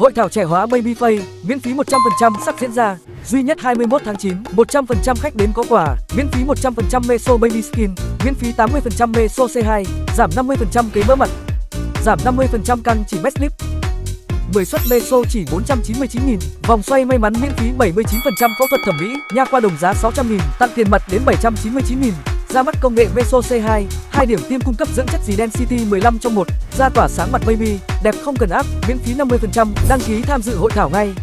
Hội thảo trẻ hóa Babyface, miễn phí 100% sắp diễn ra. Duy nhất 21 tháng 9, 100% khách đến có quà, miễn phí 100% Meso Baby Skin, miễn phí 80% Meso C2, giảm 50% cấy mỡ mặt, giảm 50% căng chỉ Best Lip. 10 suất Meso chỉ 499.000, vòng xoay may mắn miễn phí 79% phẫu thuật thẩm mỹ, nha qua đồng giá 600.000, tặng tiền mặt đến 799.000. Ra mắt công nghệ Meso C2, 2 điểm tiêm cung cấp dưỡng chất dì Density 15 trong 1, da tỏa sáng mặt baby, đẹp không cần áp, miễn phí 50%, đăng ký tham dự hội thảo ngay.